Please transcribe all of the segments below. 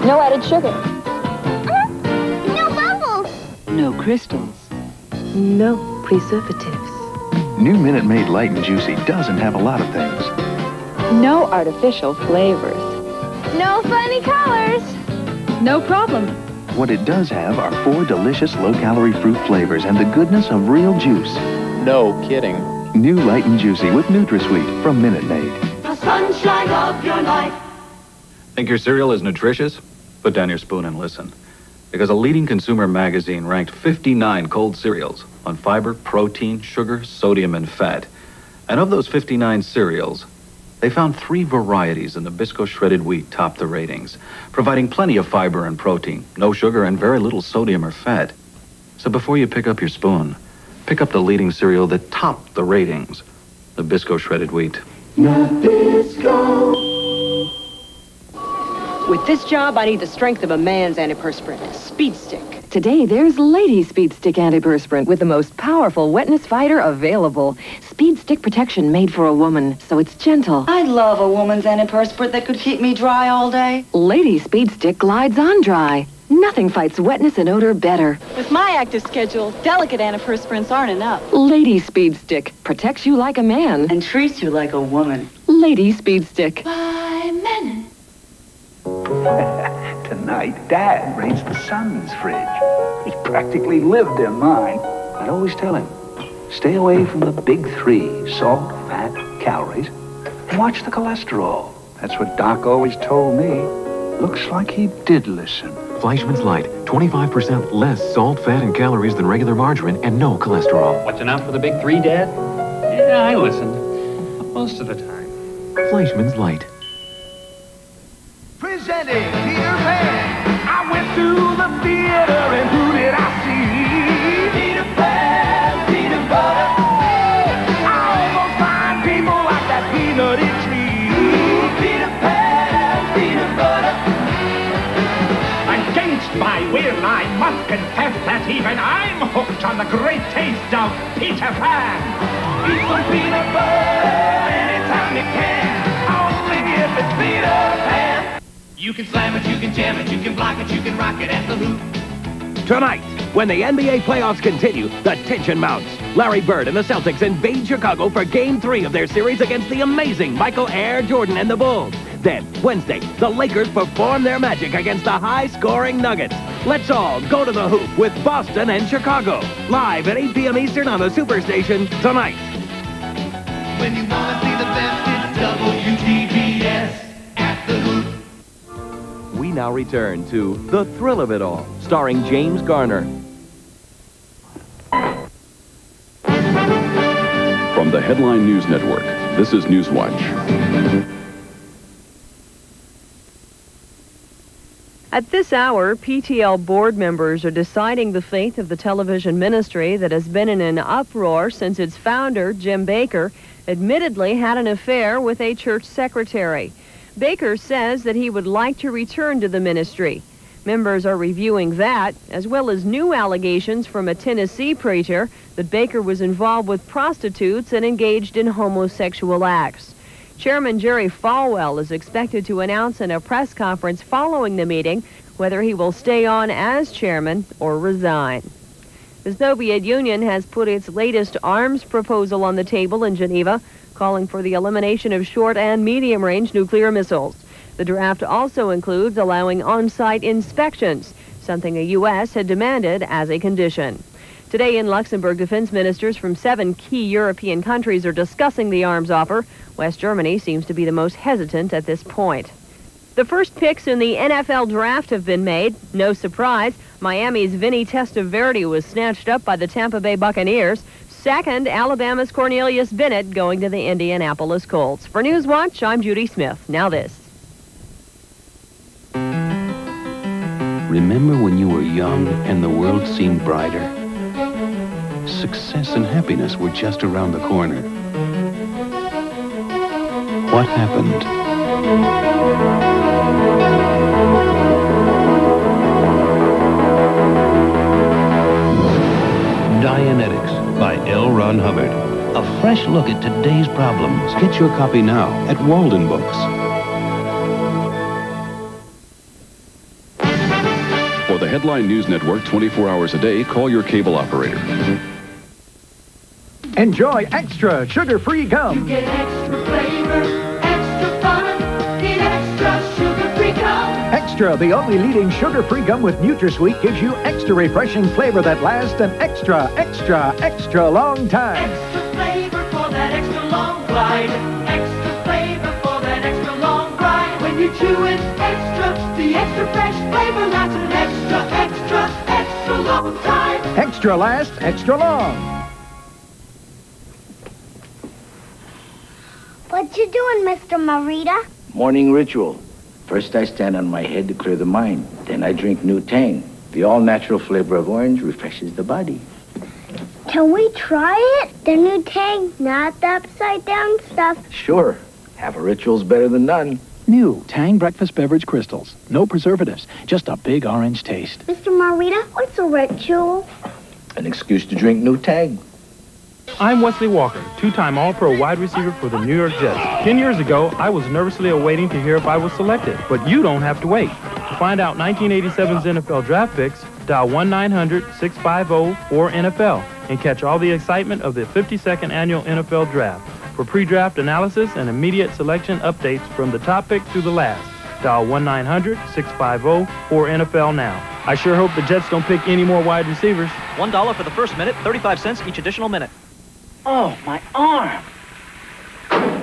No added sugar. No bubbles. No crystals. No preservatives. New Minute Maid Light and Juicy doesn't have a lot of things. No artificial flavors. No funny colors. No problem. What it does have are 4 delicious low-calorie fruit flavors and the goodness of real juice. No kidding. New Light and Juicy with NutraSweet from Minute Maid. The sunshine of your life. Think your cereal is nutritious? Put down your spoon and listen. Because a leading consumer magazine ranked 59 cold cereals on fiber, protein, sugar, sodium, and fat. And of those 59 cereals, they found 3 varieties in Nabisco shredded wheat topped the ratings, providing plenty of fiber and protein, no sugar, and very little sodium or fat. So before you pick up your spoon, pick up the leading cereal that topped the ratings, Nabisco shredded wheat. Nabisco. With this job, I need the strength of a man's antiperspirant. Speed Stick. Today, there's Lady Speed Stick Antiperspirant with the most powerful wetness fighter available. Speed Stick protection made for a woman, so it's gentle. I'd love a woman's antiperspirant that could keep me dry all day. Lady Speed Stick glides on dry. Nothing fights wetness and odor better. With my active schedule, delicate antiperspirants aren't enough. Lady Speed Stick protects you like a man. And treats you like a woman. Lady Speed Stick. By men. Tonight, Dad raised the son's fridge. He practically lived in mine. I'd always tell him, stay away from the big 3, salt, fat, calories, and watch the cholesterol. That's what Doc always told me. Looks like he did listen. Fleischmann's Light, 25% less salt, fat, and calories than regular margarine, and no cholesterol. What's enough for the big 3, Dad? Yeah, I listened. Most of the time. Fleischmann's Light. Presenting Peter Pan. I went to the theater and who did I see? Peter Pan, peanut butter. I almost find people like that peanutty tree. Peter Pan, peanut butter. Against my will, I must confess that even I'm hooked on the great taste of Peter Pan. Eat some peanut butter anytime you can. Only if it's Peter Pan. You can slam it, you can jam it, you can block it, you can rock it at the hoop. Tonight, when the NBA playoffs continue, the tension mounts. Larry Bird and the Celtics invade Chicago for Game 3 of their series against the amazing Michael Air Jordan and the Bulls. Then, Wednesday, the Lakers perform their magic against the high-scoring Nuggets. Let's all go to the hoop with Boston and Chicago. Live at 8 p.m. Eastern on the Superstation tonight. When you want to see the best, it's WTBS at the hoop. We now return to The Thrill of It All, starring James Garner. From the Headline News Network, this is Newswatch. At this hour, PTL board members are deciding the fate of the television ministry that has been in an uproar since its founder, Jim Bakker, admittedly had an affair with a church secretary. Bakker says that he would like to return to the ministry. Members are reviewing that, as well as new allegations from a Tennessee preacher that Bakker was involved with prostitutes and engaged in homosexual acts. Chairman Jerry Falwell is expected to announce in a press conference following the meeting whether he will stay on as chairman or resign. The Soviet Union has put its latest arms proposal on the table in Geneva, calling for the elimination of short and medium-range nuclear missiles. The draft also includes allowing on-site inspections, something the U.S. had demanded as a condition. Today in Luxembourg, defense ministers from 7 key European countries are discussing the arms offer. West Germany seems to be the most hesitant at this point. The first picks in the NFL draft have been made. No surprise, Miami's Vinny Testaverde was snatched up by the Tampa Bay Buccaneers. Second, Alabama's Cornelius Bennett going to the Indianapolis Colts. For Newswatch, I'm Judy Smith. Now this. Remember when you were young and the world seemed brighter? Success and happiness were just around the corner. What happened? Dianetics by L. Ron Hubbard. A fresh look at today's problems. Get your copy now at Walden Books. For the Headline News Network 24 hours a day, call your cable operator. Enjoy extra sugar-free gum. You get extra flavor, extra fun in extra sugar-free gum. Extra, the only leading sugar-free gum with NutraSweet, gives you extra refreshing flavor that lasts an extra, extra, extra long time. Extra flavor for that extra long glide. Extra flavor for that extra long ride. When you chew it extra, the extra fresh flavor lasts an extra, extra, extra long time. Extra lasts extra long. What you doing, Mr. Marita? Morning ritual. First I stand on my head to clear the mind. Then I drink new Tang. The all-natural flavor of orange refreshes the body. Can we try it? The new Tang, not the upside-down stuff. Sure. Have a ritual's better than none. New Tang Breakfast Beverage Crystals. No preservatives. Just a big orange taste. Mr. Marita, what's a ritual? An excuse to drink new Tang. I'm Wesley Walker, two-time All-Pro wide receiver for the New York Jets. 10 years ago, I was nervously awaiting to hear if I was selected, but you don't have to wait. To find out 1987's NFL draft picks, dial 1-900-650-4NFL and catch all the excitement of the 52nd annual NFL Draft. For pre-draft analysis and immediate selection updates from the top pick to the last, dial 1-900-650-4NFL now. I sure hope the Jets don't pick any more wide receivers. $1 for the first minute, 35 cents each additional minute. Oh, my arm.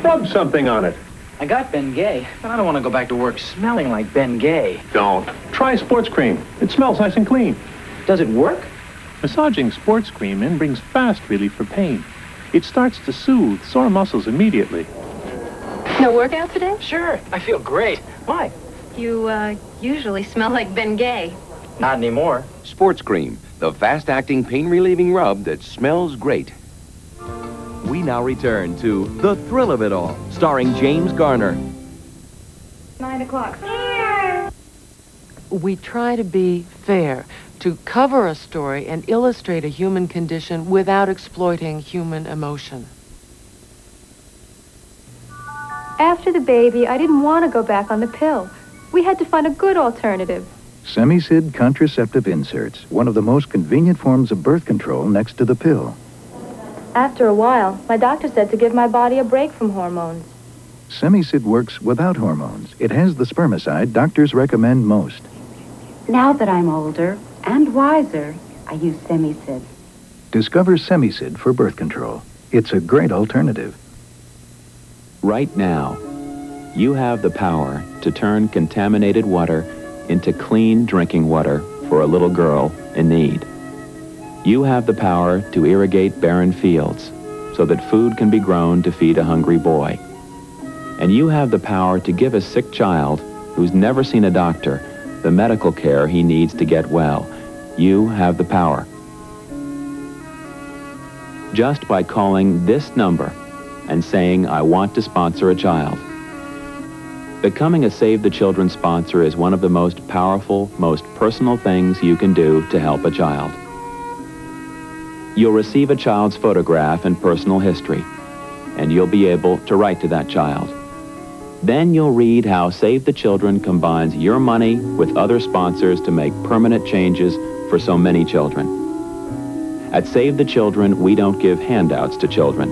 Rub something on it. I got Bengay, but I don't want to go back to work smelling like Bengay. Don't. Try Sportscreme. It smells nice and clean. Does it work? Massaging Sportscreme in brings fast relief for pain. It starts to soothe sore muscles immediately. No workout today? Sure. I feel great. Why? You, usually smell like Bengay. Not anymore. Sportscreme, the fast-acting pain-relieving rub that smells great. We now return to The Thrill of It All, starring James Garner. 9 o'clock. We try to be fair, to cover a story and illustrate a human condition without exploiting human emotion. After the baby, I didn't want to go back on the pill. We had to find a good alternative. Semicid contraceptive inserts, one of the most convenient forms of birth control next to the pill. After a while, my doctor said to give my body a break from hormones. Semicid works without hormones. It has the spermicide doctors recommend most. Now that I'm older and wiser, I use Semicid. Discover Semicid for birth control. It's a great alternative. Right now, you have the power to turn contaminated water into clean drinking water for a little girl in need. You have the power to irrigate barren fields so that food can be grown to feed a hungry boy. And you have the power to give a sick child who's never seen a doctor the medical care he needs to get well. You have the power. Just by calling this number and saying, I want to sponsor a child. Becoming a Save the Children sponsor is one of the most powerful, most personal things you can do to help a child. You'll receive a child's photograph and personal history, and you'll be able to write to that child. Then you'll read how Save the Children combines your money with other sponsors to make permanent changes for so many children. At Save the Children, we don't give handouts to children.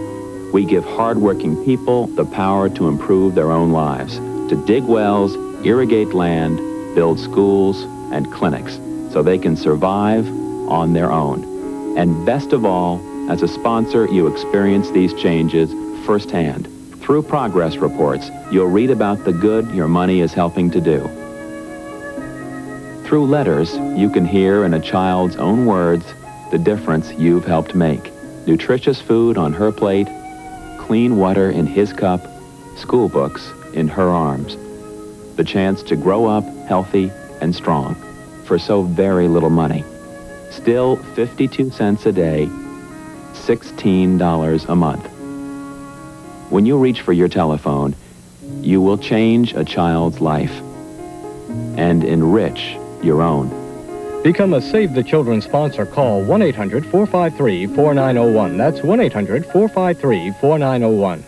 We give hardworking people the power to improve their own lives, to dig wells, irrigate land, build schools and clinics so they can survive on their own. And best of all, as a sponsor, you experience these changes firsthand. Through progress reports, you'll read about the good your money is helping to do. Through letters, you can hear in a child's own words the difference you've helped make. Nutritious food on her plate, clean water in his cup, school books in her arms. The chance to grow up healthy and strong for so very little money. Still 52 cents a day, $16 a month. When you reach for your telephone, you will change a child's life and enrich your own. Become a Save the Children sponsor. Call 1-800-453-4901. That's 1-800-453-4901.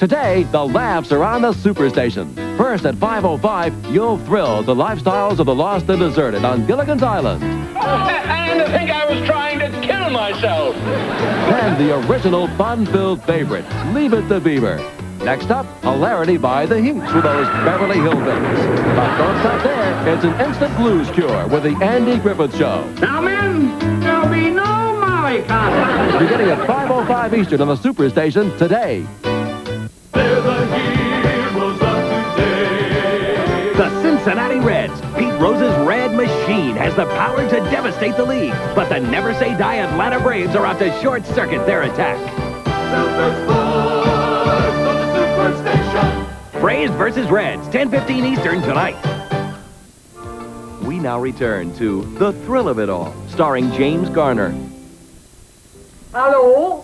Today, the laughs are on the Superstation. First at 5:05, you'll thrill the lifestyles of the lost and deserted on Gilligan's Island. And to think I was trying to kill myself. And the original fun-filled favorite, Leave It to Beaver. Next up, hilarity by the Heats with those Beverly Hillbillies. But don't stop there. It's an instant blues cure with the Andy Griffith Show. Now, men, there'll be no mollycoddle. Beginning at 5:05 Eastern on the Superstation today. They're the heroes of today. The Cincinnati Reds. Pete Rose's Red Machine has the power to devastate the league. But the never-say-die Atlanta Braves are out to short-circuit their attack. Braves versus Reds, 10:15 Eastern tonight. We now return to The Thrill of It All, starring James Garner. Hello?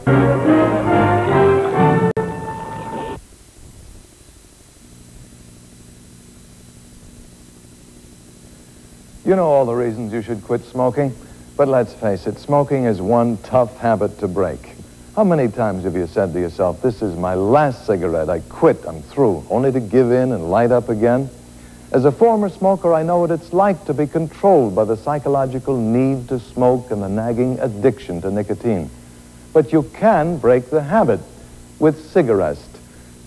You know all the reasons you should quit smoking, but let's face it, smoking is one tough habit to break. How many times have you said to yourself, this is my last cigarette, I quit, I'm through, only to give in and light up again? As a former smoker, I know what it's like to be controlled by the psychological need to smoke and the nagging addiction to nicotine. But you can break the habit with Cigarrest.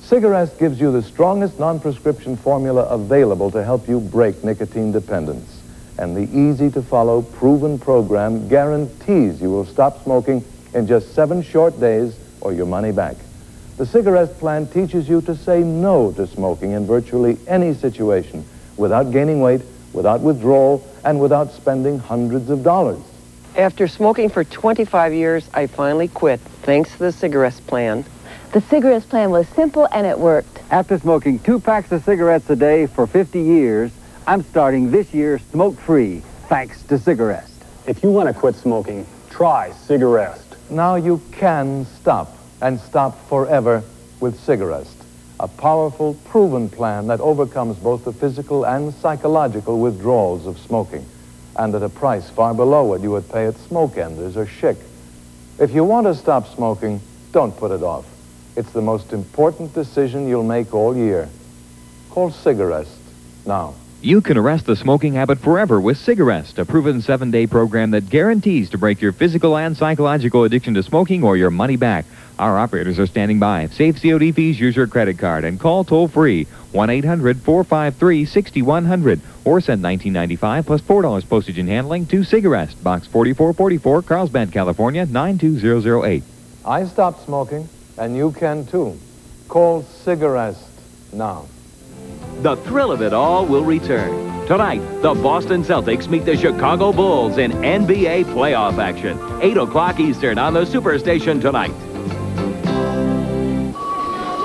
Cigarrest gives you the strongest non-prescription formula available to help you break nicotine dependence. And the easy-to-follow, proven program guarantees you will stop smoking in just 7 short days or your money back. The Cigarrest plan teaches you to say no to smoking in virtually any situation without gaining weight, without withdrawal, and without spending hundreds of dollars. After smoking for 25 years, I finally quit, thanks to the Cigarrest plan. The Cigarrest plan was simple and it worked. After smoking 2 packs of cigarettes a day for 50 years, I'm starting this year smoke-free, thanks to Cigarrest. If you want to quit smoking, try Cigarrest. Now you can stop, and stop forever with Cigarrest. A powerful, proven plan that overcomes both the physical and psychological withdrawals of smoking, and at a price far below what you would pay at Smoke Enders or Schick. If you want to stop smoking, don't put it off. It's the most important decision you'll make all year. Call Cigarrest now. You can arrest the smoking habit forever with Cigarrest, a proven 7-day program that guarantees to break your physical and psychological addiction to smoking or your money back. Our operators are standing by. Save COD fees, use your credit card, and call toll-free 1-800-453-6100 or send $19.95 plus $4 postage and handling to Cigarrest, Box 4444, Carlsbad, California, 92008. I stopped smoking, and you can too. Call Cigarrest now. The thrill of it all will return. Tonight, the Boston Celtics meet the Chicago Bulls in NBA playoff action. 8 o'clock Eastern on the Superstation tonight.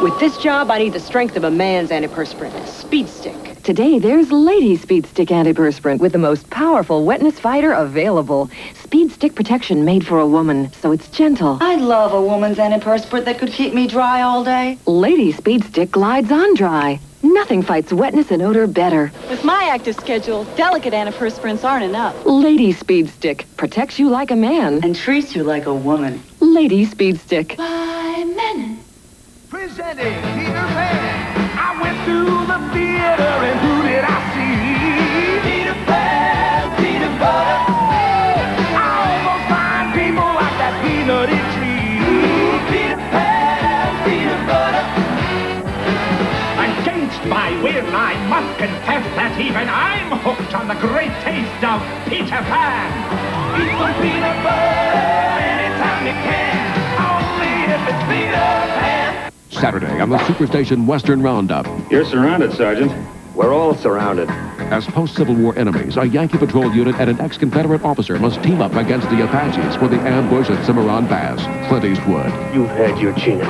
With this job, I need the strength of a man's antiperspirant, Speed Stick. Today, there's Lady Speed Stick Antiperspirant with the most powerful wetness fighter available. Speed Stick protection made for a woman, so it's gentle. I'd love a woman's antiperspirant that could keep me dry all day. Lady Speed Stick glides on dry. Nothing fights wetness and odor better. With my active schedule, delicate antiperspirants aren't enough. Lady Speed Stick protects you like a man. And treats you like a woman. Lady Speed Stick. By Menon. Presenting Peter Pan. I went to the theater and who did I see? Peter Pan, Peter Butter. I almost find people like that peanutty tree. Peter Pan, Peter Butter. Against my will, I must confess that even I'm hooked on the great taste of Peter Pan. Eat some peanut butter anytime you can, only if it's Peter Pan. Saturday on the Superstation Western Roundup. You're surrounded, Sergeant. We're all surrounded. As post-Civil War enemies, a Yankee patrol unit and an ex-Confederate officer must team up against the Apaches for the ambush at Cimarron Pass. Clint Eastwood. You've had your chance.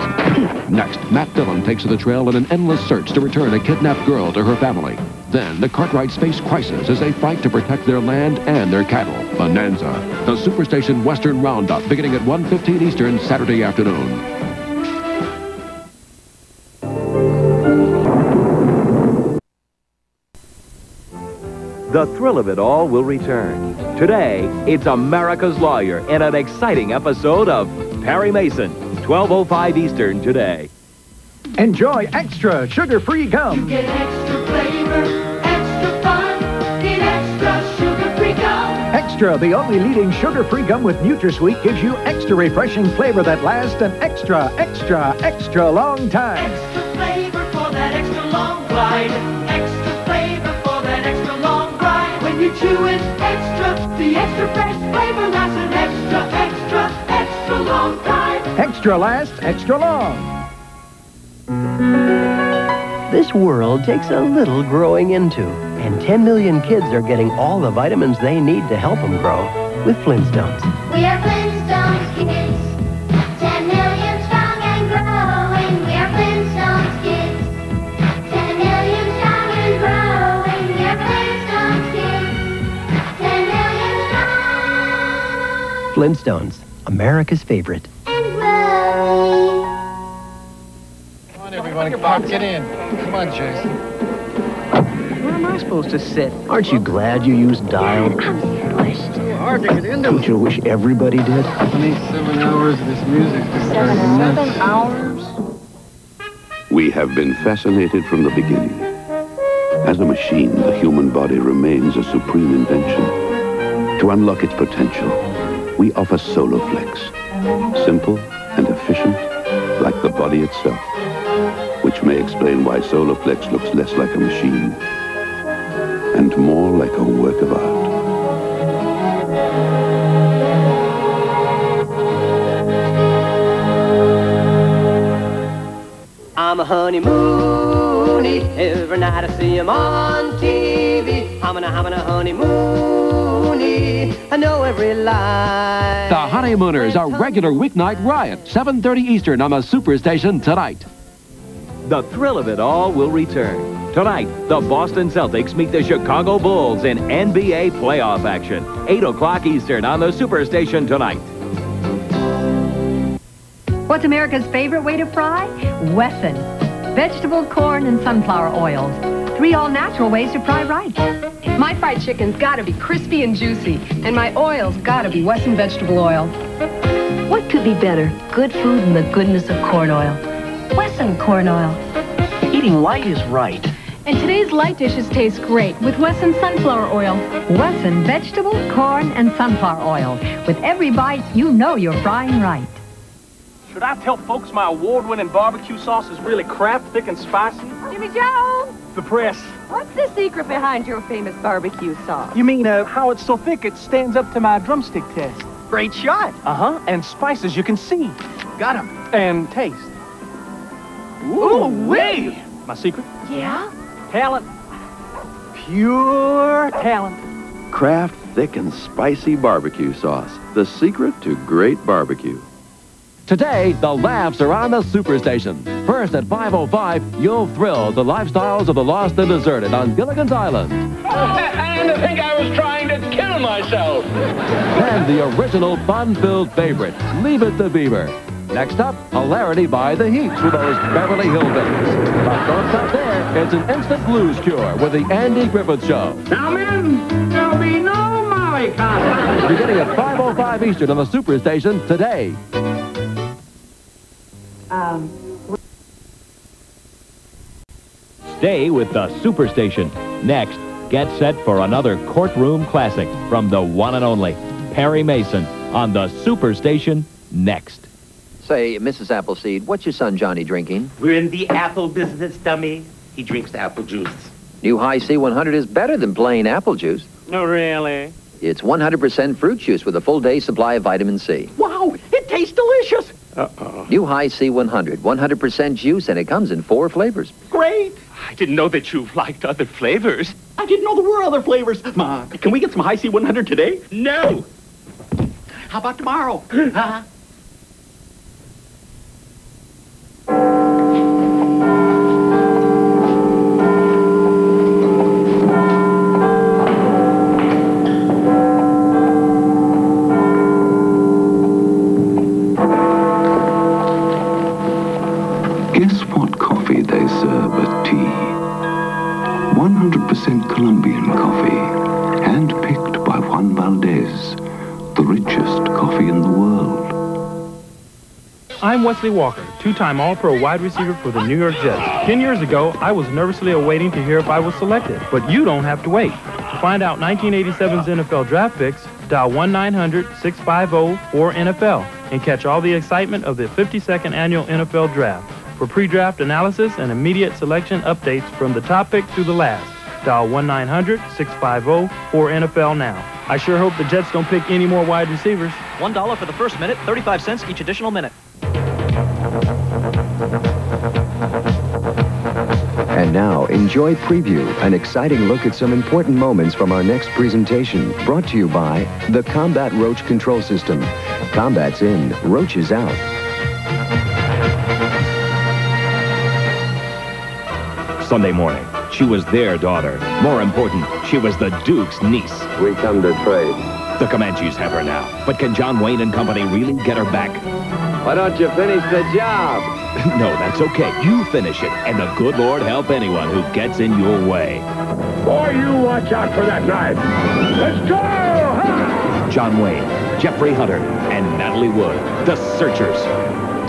Next, Matt Dillon takes to the trail in an endless search to return a kidnapped girl to her family. Then, the Cartwrights face crisis as they fight to protect their land and their cattle. Bonanza. The Superstation Western Roundup, beginning at 1:15 Eastern, Saturday afternoon. The thrill of it all will return. Today, it's America's Lawyer in an exciting episode of Perry Mason, 12:05 Eastern today. Enjoy extra sugar-free gum. You get extra flavor, extra fun in extra sugar-free gum. Extra, the only leading sugar-free gum with NutraSweet, gives you extra refreshing flavor that lasts an extra, extra, extra long time. Extra flavor for that extra long ride. Extra flavor for that extra long ride. When you chew it extra, the extra fresh flavor lasts an extra, extra, extra long time. Extra lasts extra long. This world takes a little growing into, and 10 million kids are getting all the vitamins they need to help them grow with Flintstones. We are Flintstones kids, 10 million strong and growing. We are Flintstones kids, 10 million strong and growing. We are Flintstones kids, 10 million strong. Flintstones, America's favorite. Everybody, come on, get in. Come on, Jason. Where am I supposed to sit? Aren't you glad you used dial? Hard to get into. Don't you wish everybody did? 27 hours of this music. 7 hours? We have been fascinated from the beginning. As a machine, the human body remains a supreme invention. To unlock its potential, we offer Soloflex. Simple and efficient, like the body itself. Which may explain why Soloflex looks less like a machine and more like a work of art. I'm a honeymoony. Every night I see him on TV. I'm a honeymoony. I know every line. The Honeymooners, a regular weeknight riot, 7:30 Eastern on the Superstation tonight. The thrill of it all will return. Tonight, the Boston Celtics meet the Chicago Bulls in NBA playoff action. 8 o'clock Eastern on the Superstation tonight. What's America's favorite way to fry? Wesson. Vegetable, corn, and sunflower oils. 3 all-natural ways to fry right. My fried chicken's gotta be crispy and juicy, and my oil's gotta be Wesson vegetable oil. What could be better? Good food and the goodness of corn oil. Wesson corn oil. Eating light is right. And today's light dishes taste great with Wesson sunflower oil. Wesson vegetable, corn, and sunflower oil. With every bite, you know you're frying right. Should I tell folks my award-winning barbecue sauce is really Kraft, thick and spicy? Jimmy Joe! The press. What's the secret behind your famous barbecue sauce? You mean how it's so thick it stands up to my drumstick test? Great shot. Uh-huh, and spices you can see. Got him. And taste. Ooh-wee! My secret? Yeah? Talent. Pure talent. Kraft thick and spicy barbecue sauce. The secret to great barbecue. Today, the laughs are on the Superstation. First at 5:05, you'll thrill the lifestyles of the lost and deserted on Gilligan's Island. And to think I was trying to kill myself. And the original fun-filled favorite, Leave It to Beaver. Next up, hilarity by the Heats with those Beverly Hillbillies. But don't stop there. It's an instant blues cure with the Andy Griffith Show. Now, men, there'll be no mollycoddle. Beginning at 5:05 Eastern on the Superstation today. Stay with the Superstation. Next, get set for another courtroom classic from the one and only Perry Mason on the Superstation next. Say, Mrs. Appleseed, what's your son Johnny drinking? We're in the apple business, dummy. He drinks the apple juice. New High C100 is better than plain apple juice. No, really? It's 100% fruit juice with a full day supply of vitamin C. Wow, it tastes delicious. Uh-oh. New High C100, 100% juice, and it comes in 4 flavors. Great. I didn't know that you liked other flavors. I didn't know there were other flavors. Ma, can we get some High C100 today? No. How about tomorrow? Guess what coffee they serve at tea? 100% Colombian coffee, hand-picked by Juan Valdez, the richest coffee in the world. I'm Wesley Walker, two-time All-Pro wide receiver for the New York Jets. 10 years ago, I was nervously awaiting to hear if I was selected, but you don't have to wait. To find out 1987's NFL draft picks, dial 1-900-650-4NFL and catch all the excitement of the 52nd annual NFL Draft. For pre-draft analysis and immediate selection updates from the top pick to the last, dial 1-900-650-4NFL now. I sure hope the Jets don't pick any more wide receivers. $1 for the first minute, 35 cents each additional minute. And now, enjoy Preview, an exciting look at some important moments from our next presentation, brought to you by the Combat Roach Control System. Combat's in, Roach is out. Sunday morning, she was their daughter. More important, she was the Duke's niece. We come to trade. The Comanches have her now. But can John Wayne and company really get her back? Why don't you finish the job? No, that's okay. You finish it, and the good Lord help anyone who gets in your way. Boy, you watch out for that knife. Let's go! Ha! John Wayne, Jeffrey Hunter, and Natalie Wood, The Searchers.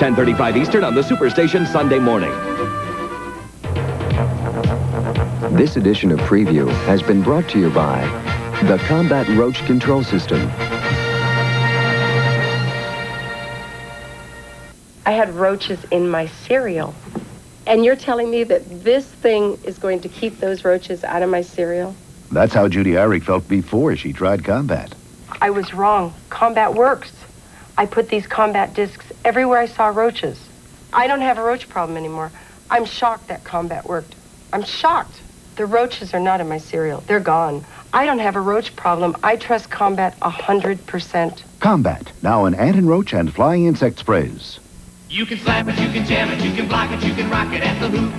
10:35 Eastern on the Superstation Sunday morning. This edition of Preview has been brought to you by the Combat Roach Control System. I had roaches in my cereal. And you're telling me that this thing is going to keep those roaches out of my cereal? That's how Judy Arick felt before she tried Combat. I was wrong. Combat works. I put these Combat discs everywhere I saw roaches. I don't have a roach problem anymore. I'm shocked that Combat worked. I'm shocked. The roaches are not in my cereal. They're gone. I don't have a roach problem. I trust Combat 100%. Combat, now in ant and roach and flying insect sprays. You can slap it, you can jam it, you can block it, you can rock it at the hoop.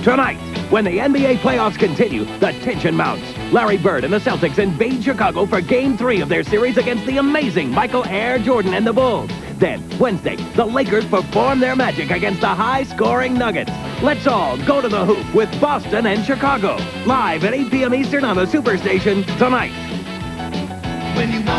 Tonight, when the NBA playoffs continue, the tension mounts. Larry Bird and the Celtics invade Chicago for Game 3 of their series against the amazing Michael Air Jordan and the Bulls. Then, Wednesday, the Lakers perform their magic against the high-scoring Nuggets. Let's all go to the hoop with Boston and Chicago. Live at 8 p.m. Eastern on the Superstation tonight. When you want